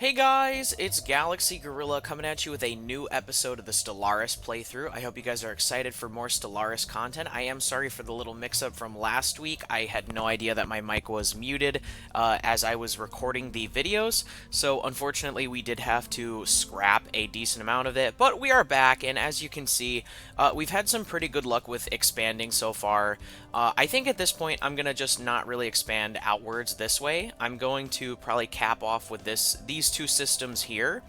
Hey guys, it's GalaxyGorilla coming at you with a new episode of the Stellaris playthrough. I hope you guys are excited for more Stellaris content. I am sorry for the little mix-up from last week. I had no idea that my mic was muted as I was recording the videos, so unfortunately we did have to scrap a decent amount of it, but we are back, and as you can see, we've had some pretty good luck with expanding so far. I think at this point I'm going to just not really expand outwards this way. I'm going to probably cap off with these two systems here,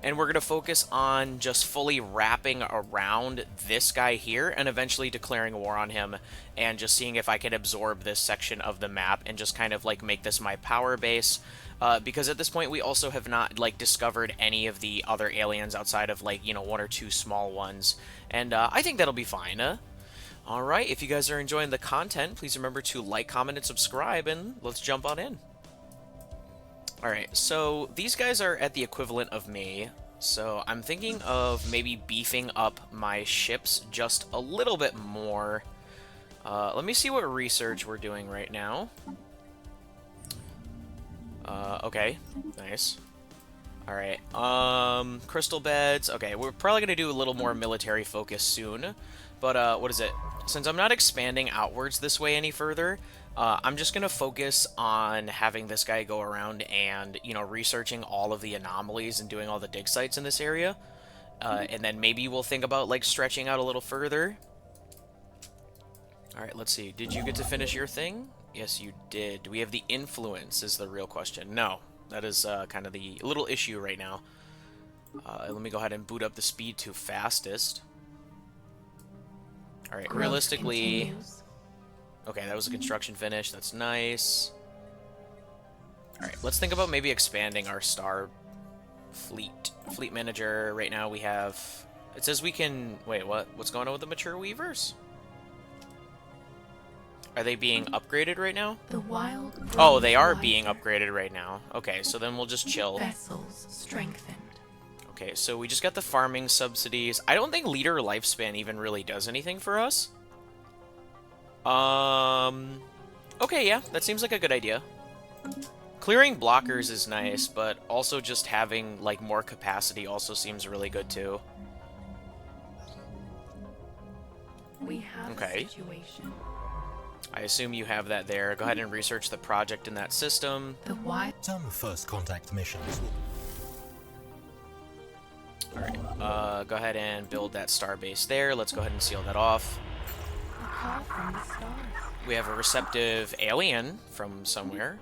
and we're going to focus on just fully wrapping around this guy here and eventually declaring war on him and just seeing if I can absorb this section of the map and just kind of like make this my power base. Because at this point we also have not like discovered any of the other aliens outside of like, you know, one or two small ones, and I think that'll be fine. Alright, if you guys are enjoying the content, please remember to like, comment, and subscribe, and let's jump on in. Alright, so these guys are at the equivalent of me, so I'm thinking of maybe beefing up my ships just a little bit more. Let me see what research we're doing right now. Okay, nice. Alright, crystal beds. Okay, we're probably going to do a little more military focus soon, but what is it? Since I'm not expanding outwards this way any further, I'm just going to focus on having this guy go around and, you know, researching all of the anomalies and doing all the dig sites in this area. And then maybe we'll think about, like, stretching out a little further. Alright, let's see. Did you get to finish your thing? Yes, you did. Do we have the influence is the real question. No. That is kind of the little issue right now. Let me go ahead and boot up the speed to fastest. Alright, realistically... Okay, that was a construction finish. That's nice. Alright, let's think about maybe expanding our star fleet. Fleet manager, right now we have... It says we can... Wait, what? What's going on with the mature weavers? Are they being upgraded right now? Oh, they are being upgraded right now. Okay, so then we'll just chill. Vessels strengthened. Okay, so we just got the farming subsidies. I don't think leader lifespan even really does anything for us. Okay, yeah, that seems like a good idea. Clearing blockers is nice, but also just having, like, more capacity also seems really good, too. We have a situation. I assume you have that there. Go ahead and research the project in that system. Some first contact missions. Alright, go ahead and build that star base there. Let's go ahead and seal that off. A call from the stars. We have a receptive alien from somewhere.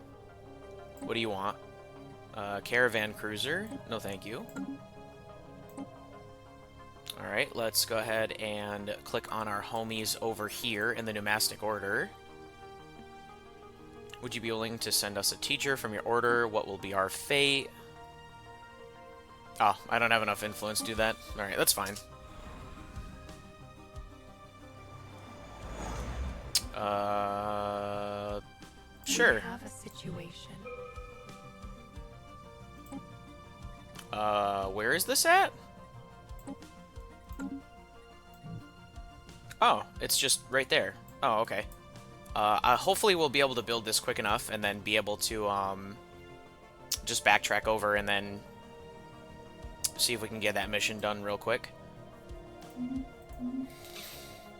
What do you want? Caravan cruiser. No, thank you. Alright, let's go ahead and click on our homies over here in the pneumatic order. Would you be willing to send us a teacher from your order? What will be our fate? Oh, I don't have enough influence to do that. Alright, that's fine. Sure. We have a situation. Where is this at? Oh, it's just right there. Oh, okay. Hopefully we'll be able to build this quick enough and then be able to, just backtrack over and then see if we can get that mission done real quick.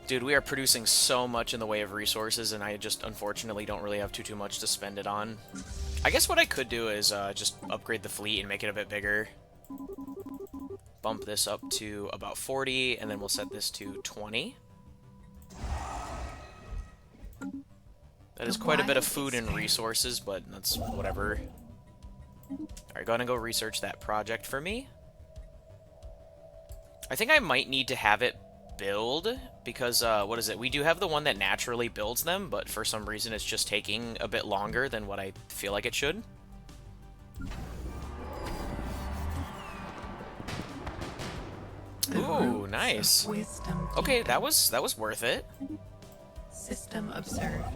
Dude, we are producing so much in the way of resources, and I just, unfortunately, don't really have too much to spend it on. I guess what I could do is, just upgrade the fleet and make it a bit bigger. Bump this up to about 40, and then we'll set this to 20. That is quite a bit of food and resources, but that's whatever. Alright, go ahead and go research that project for me. I think I might need to have it build, because, what is it? We do have the one that naturally builds them, but for some reason it's just taking a bit longer than what I feel like it should. Ooh, nice. Okay, that was worth it. System observed.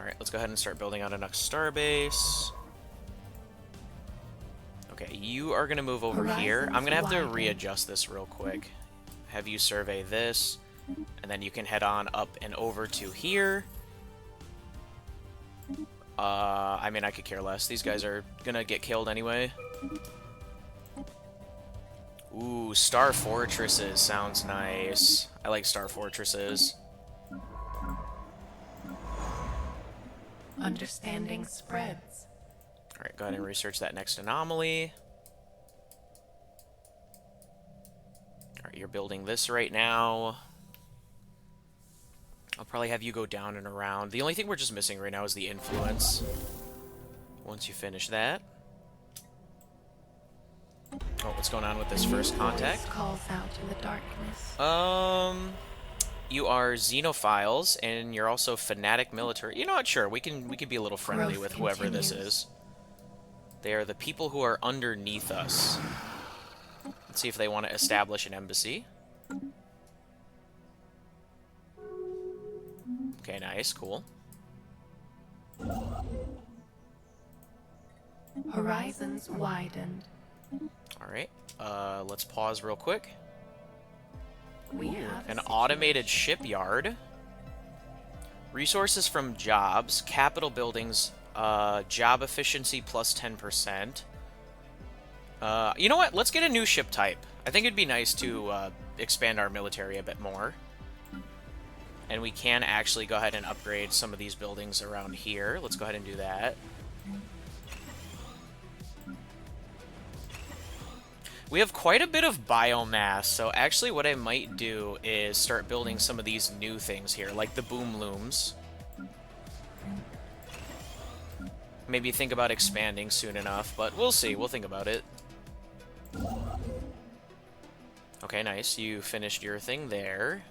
Alright, let's go ahead and start building out a next starbase. Okay, you are going to move over here. I'm going to have to readjust this real quick. Have you survey this, and then you can head on up and over to here. I mean, I could care less. These guys are gonna get killed anyway. Ooh, Star Fortresses sounds nice. I like Star Fortresses. Understanding spreads. Alright, go ahead and research that next anomaly. Alright, you're building this right now. I'll probably have you go down and around. The only thing we're just missing right now is the influence. Once you finish that. Oh, what's going on with this first contact? Voice calls out in the darkness. You are xenophiles, and you're also fanatic military. You know what? Sure, we can be a little friendly Growth with whoever this continues. is. They are the people who are underneath us. Let's see if they want to establish an embassy. Okay, nice, cool. Horizons widened. Alright, let's pause real quick. We have An a automated shipyard. Resources from jobs, capital buildings, job efficiency plus 10%. You know what? Let's get a new ship type. I think it'd be nice to expand our military a bit more. And we can actually go ahead and upgrade some of these buildings around here. Let's go ahead and do that. We have quite a bit of biomass, so actually what I might do is start building some of these new things here, like the boom looms. Maybe think about expanding soon enough, but we'll see. We'll think about it. Okay, nice. You finished your thing there.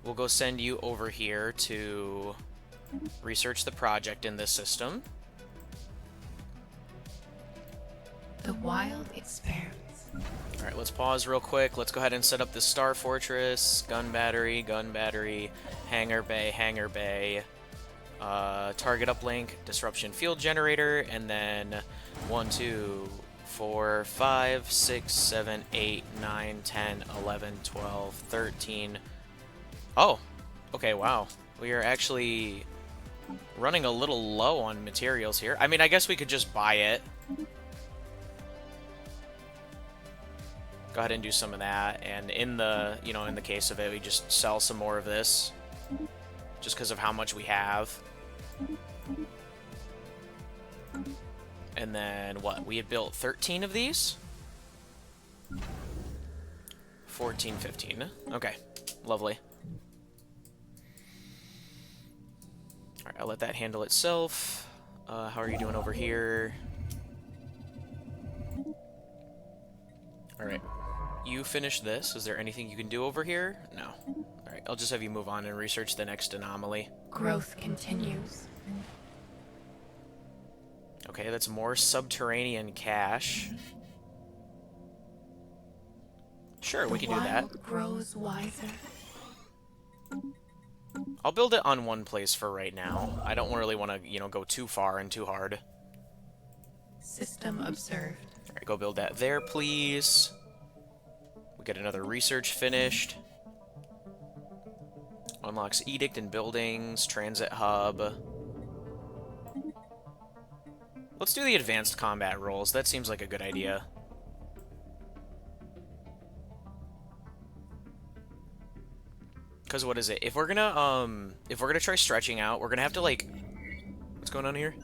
We'll go send you over here to research the project in this system. The wild expands. Alright, let's pause real quick. Let's go ahead and set up the Star Fortress, gun battery, hangar bay, target uplink, disruption field generator, and then 1, 2, 4, 5, 6, 7, 8, 9, 10, 11, 12, 13. Oh, okay, wow. We are actually running a little low on materials here. I mean, I guess we could just buy it. Go ahead and do some of that, and in the, you know, in the case of it, we just sell some more of this, just because of how much we have. And then, what, we had built 13 of these? 14, 15. Okay, lovely. Alright, I'll let that handle itself. How are you doing over here? Alright. You finish this. Is there anything you can do over here? No. Alright, I'll just have you move on and research the next anomaly. Growth continues. Okay, that's more subterranean cache. Sure, we can do that. The wild grows wiser. I'll build it on one place for right now. I don't really want to, you know, go too far and too hard. System observed. Alright, go build that there, please. We get another research finished. Unlocks edict in buildings, transit hub. Let's do the advanced combat roles. That seems like a good idea. Because what is it? If we're gonna try stretching out, we're gonna have to, like, what's going on here?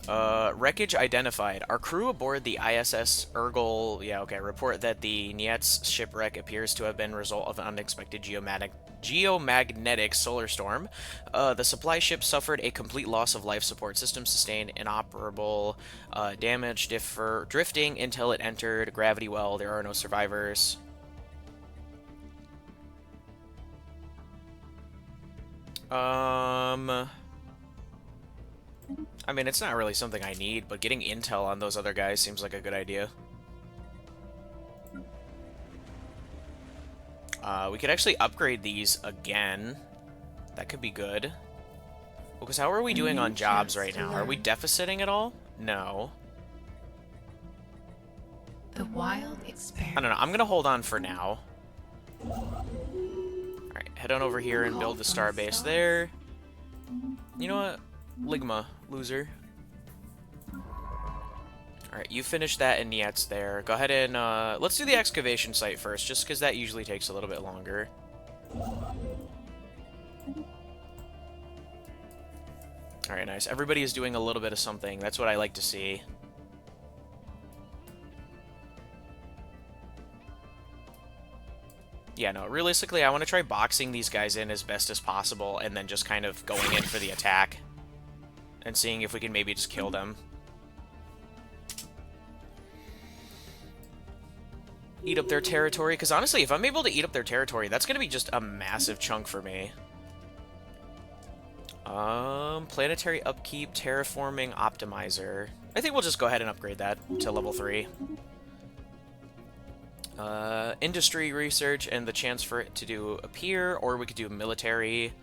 Wreckage identified. Our crew aboard the ISS Urgel, yeah, okay, report that the Nietz shipwreck appears to have been a result of an unexpected geomagnetic solar storm. The supply ship suffered a complete loss of life support system, sustained inoperable damage, drifting until it entered gravity well. There are no survivors. I mean, it's not really something I need, but getting intel on those other guys seems like a good idea. We could actually upgrade these again. That could be good. Because how are we doing on jobs right now? Are we deficiting at all? No. The wild expands. I don't know. I'm going to hold on for now. head on over here and build the star base there. You know what? Ligma, loser. Alright, you finish that and Niet's there. Go ahead and, let's do the excavation site first, just because that usually takes a little bit longer. Alright, nice. Everybody is doing a little bit of something. That's what I like to see. Yeah, no, realistically, I want to try boxing these guys in as best as possible, and then just kind of going in for the attack. And seeing if we can maybe just kill them. Eat up their territory, because honestly, if I'm able to eat up their territory, that's going to be just a massive chunk for me. Planetary upkeep, terraforming, optimizer. I think we'll just go ahead and upgrade that to level 3. Industry research and the chance for it to do appear, or we could do military.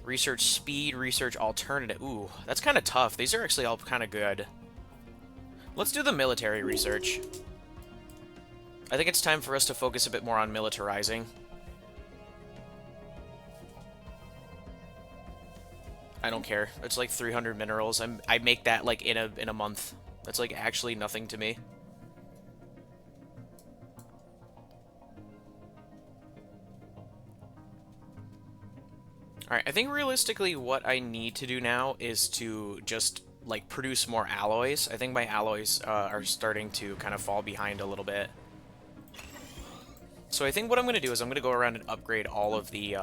Research speed, research alternative. Ooh, that's kind of tough. These are actually all kind of good. Let's do the military research. I think it's time for us to focus a bit more on militarizing. I don't care. It's like 300 minerals. I make that like in a month. That's like actually nothing to me. Alright, I think realistically what I need to do now is to just, like, produce more alloys. I think my alloys are starting to kind of fall behind a little bit. So I think what I'm going to do is I'm going to go around and upgrade all of the,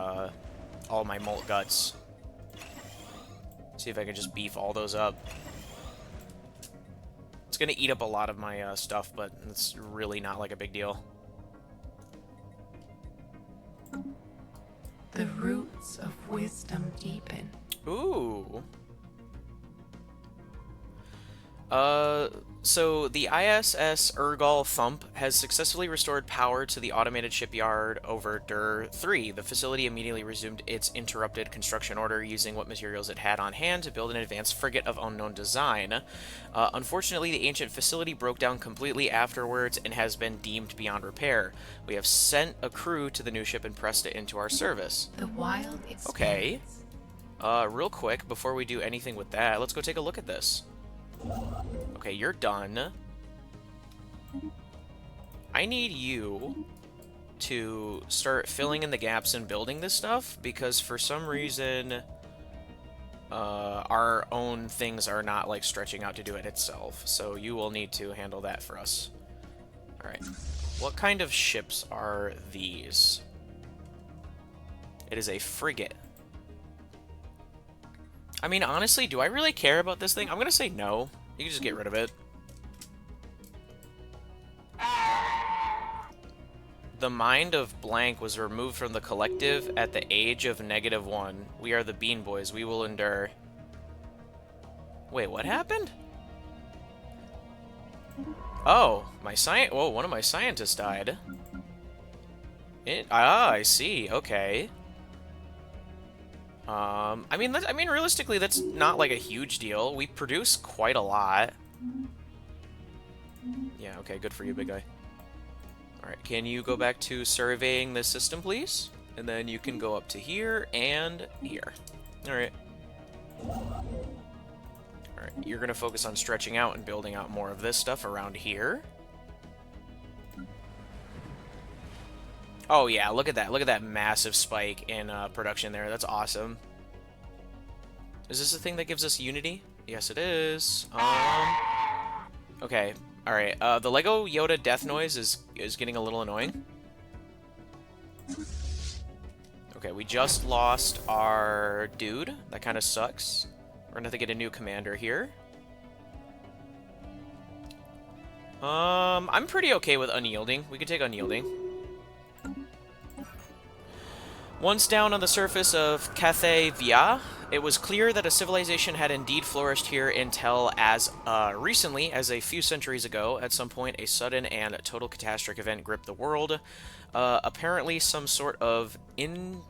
all my molt guts. See if I can just beef all those up. It's going to eat up a lot of my stuff, but it's really not, like, a big deal. The roots of wisdom deepen. Ooh. So the ISS Urgal Thump has successfully restored power to the automated shipyard over Dur 3. The facility immediately resumed its interrupted construction order using what materials it had on hand to build an advanced frigate of unknown design. Unfortunately, the ancient facility broke down completely afterwards and has been deemed beyond repair. We have sent a crew to the new ship and pressed it into our service. The wild expands. Okay. Real quick, before we do anything with that, let's go take a look at this. Okay, you're done. I need you to start filling in the gaps and building this stuff, because for some reason, our own things are not, like, stretching out to do it itself. So you will need to handle that for us. Alright. What kind of ships are these? It is a frigate. I mean, honestly, do I really care about this thing? I'm gonna say no. You can just get rid of it. The mind of blank was removed from the collective at the age of -1. We are the Bean Boys. We will endure. Wait, what happened? Oh, Whoa, one of my scientists died. I see. Okay. I mean, realistically, that's not, like, a huge deal. We produce quite a lot. Yeah, okay, good for you, big guy. Alright, can you go back to surveying this system, please? And then you can go up to here and here. Alright. Alright, you're gonna focus on stretching out and building out more of this stuff around here. Oh yeah, look at that. Look at that massive spike in production there. That's awesome. Is this the thing that gives us unity? Yes, it is. Okay. All right. The Lego Yoda death noise is getting a little annoying. Okay, we just lost our dude. That kind of sucks. We're gonna have to get a new commander here. I'm pretty okay with unyielding. We could take unyielding. Once down on the surface of Cathay Via, it was clear that a civilization had indeed flourished here until as recently as a few centuries ago. At some point, a sudden and total catastrophic event gripped the world. Apparently, some sort of intern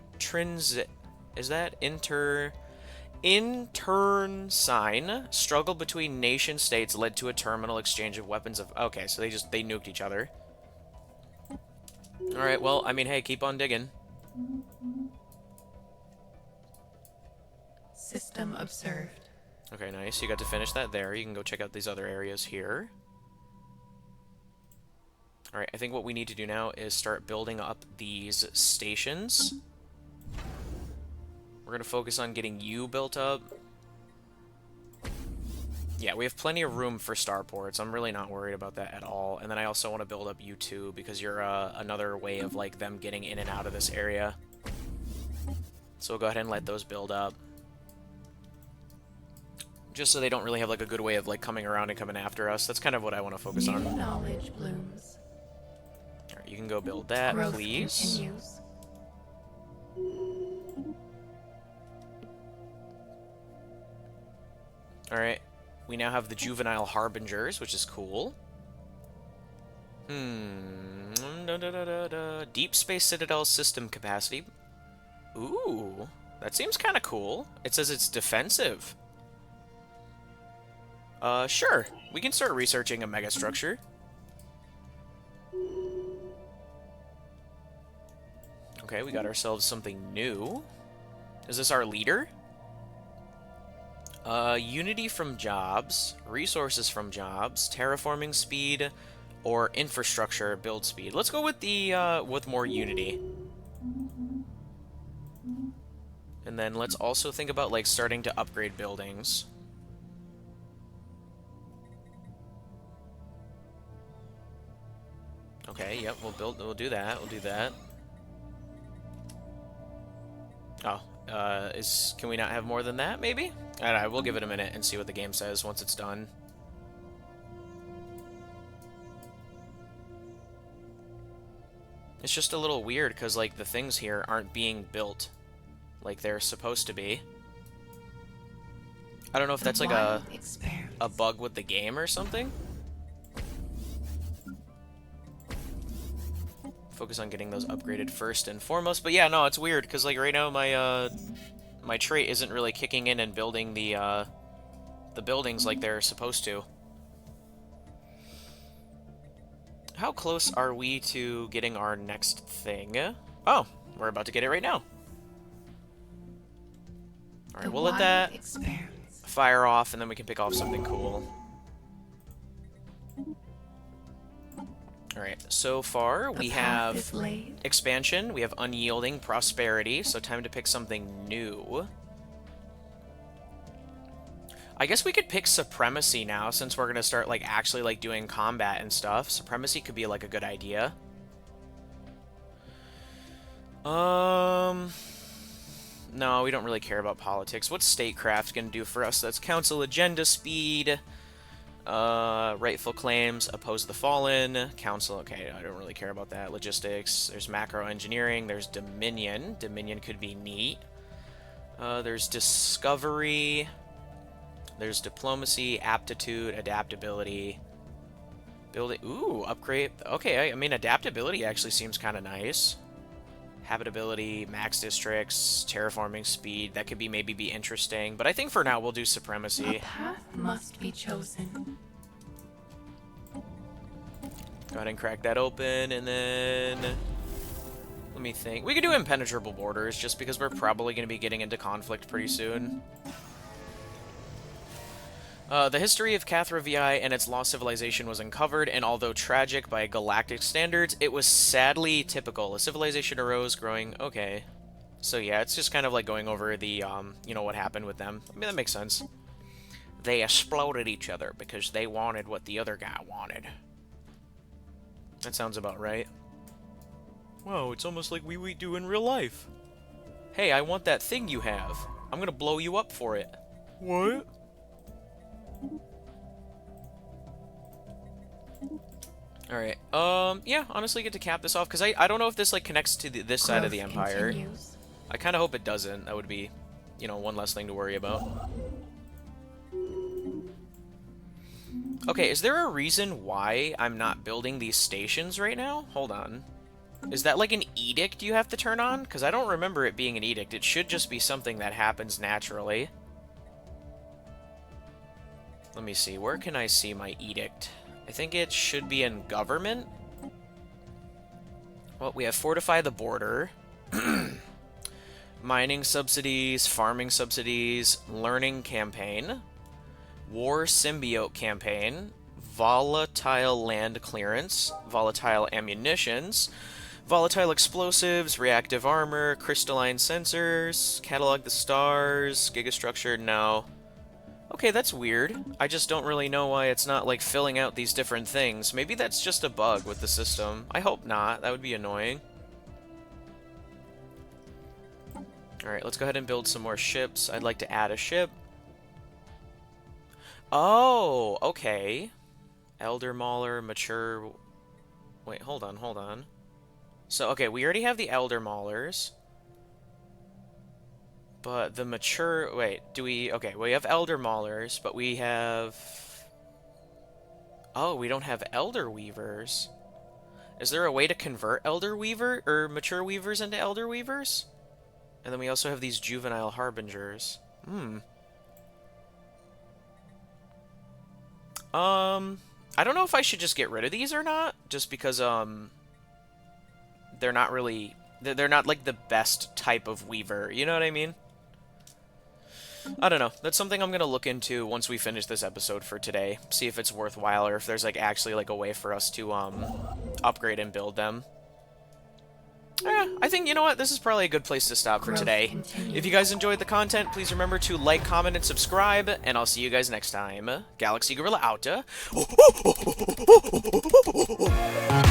sign struggle between nation states led to a terminal exchange of weapons of... Okay, so they nuked each other. Alright, well, I mean, hey, keep on digging. System observed. Okay, nice. You got to finish that there. You can go check out these other areas here. Alright, I think what we need to do now is start building up these stations. We're going to focus on getting you built up. Yeah, we have plenty of room for starports. I'm really not worried about that at all. And then I also want to build up you too, because you're another way of like them getting in and out of this area. So we'll go ahead and let those build up. Just so they don't really have like a good way of like coming around and coming after us. That's kind of what I want to focus New on. knowledge blooms. Alright, you can go build that, Growth please. continues. Alright, we now have the juvenile harbingers, which is cool. Deep Space Citadel system capacity. Ooh, that seems kind of cool. It says it's defensive. Sure. We can start researching a megastructure. Okay, we got ourselves something new. Is this our leader? Unity from jobs, resources from jobs, terraforming speed, or infrastructure build speed. Let's go with the, with more unity. And then let's also think about, like, starting to upgrade buildings. Okay, yep, we'll do that, we'll do that. Oh, can we not have more than that, maybe? Alright, we'll give it a minute and see what the game says once it's done. It's just a little weird, because, like, the things here aren't being built like they're supposed to be. I don't know if that's, like, a bug with the game or something. Focus on getting those upgraded first and foremost. But yeah, no, it's weird, because, like, right now my, my trait isn't really kicking in and building the buildings like they're supposed to. How close are we to getting our next thing? Oh, we're about to get it right now. Alright, we'll let that fire off, and then we can pick off something cool. Alright, so far we have expansion, we have unyielding, prosperity, so time to pick something new. I guess we could pick supremacy now, since we're gonna start, like, actually, like, doing combat and stuff. Supremacy could be, like, a good idea. No, we don't really care about politics. What's statecraft gonna do for us? That's council agenda speed. Rightful claims, oppose the fallen. Council, okay, I don't really care about that. Logistics, there's macro engineering, there's dominion. Dominion could be neat. There's discovery. There's diplomacy, aptitude, adaptability. Building, ooh, upgrade. Okay, I mean, adaptability actually seems kind of nice. Habitability, max districts, terraforming speed, that could be maybe be interesting. But I think for now we'll do supremacy. A path must be chosen. Go ahead and crack that open, and then... let me think. We could do impenetrable borders, just because we're probably going to be getting into conflict pretty soon. The history of Cathra VI and its lost civilization was uncovered, and although tragic by galactic standards, it was sadly typical. A civilization arose growing... okay. So yeah, it's just kind of like going over the, you know, what happened with them. I mean, that makes sense. They exploded each other because they wanted what the other guy wanted. That sounds about right. Whoa, it's almost like we do in real life. Hey, I want that thing you have. I'm gonna blow you up for it. What? Alright, yeah, honestly get to cap this off, because I don't know if this, like, connects to this side of the Empire. Continues. I kind of hope it doesn't. That would be, you know, one less thing to worry about. Okay, is there a reason why I'm not building these stations right now? Hold on. Is that, like, an edict you have to turn on? Because I don't remember it being an edict. It should just be something that happens naturally. Let me see. Where can I see my edict? I think it should be in government. Well, we have fortify the border. Mining subsidies, farming subsidies, learning campaign, war symbiote campaign, volatile land clearance, volatile ammunitions, volatile explosives, reactive armor, crystalline sensors, catalog the stars, gigastructure, no. Okay, that's weird. I just don't really know why it's not, like, filling out these different things. Maybe that's just a bug with the system. I hope not. That would be annoying. Alright, let's go ahead and build some more ships. I'd like to add a ship. Oh, okay. Elder Mauler, mature... Wait, hold on, hold on. So, okay, we already have the Elder Maulers. But the mature... Wait, do we... Okay, we have Elder Maulers, but we have... Oh, we don't have Elder Weavers. Is there a way to convert Elder Weaver, or mature Weavers into Elder Weavers? And then we also have these Juvenile Harbingers. I don't know if I should just get rid of these or not, just because, they're not really... They're not, like, the best type of Weaver, you know what I mean? I don't know. That's something I'm gonna look into once we finish this episode for today. See if it's worthwhile, or if there's, like, actually, like, a way for us to, upgrade and build them. I think, you know what, this is probably a good place to stop for today. If you guys enjoyed the content, please remember to like, comment, and subscribe, and I'll see you guys next time. GalaxyGorilla out.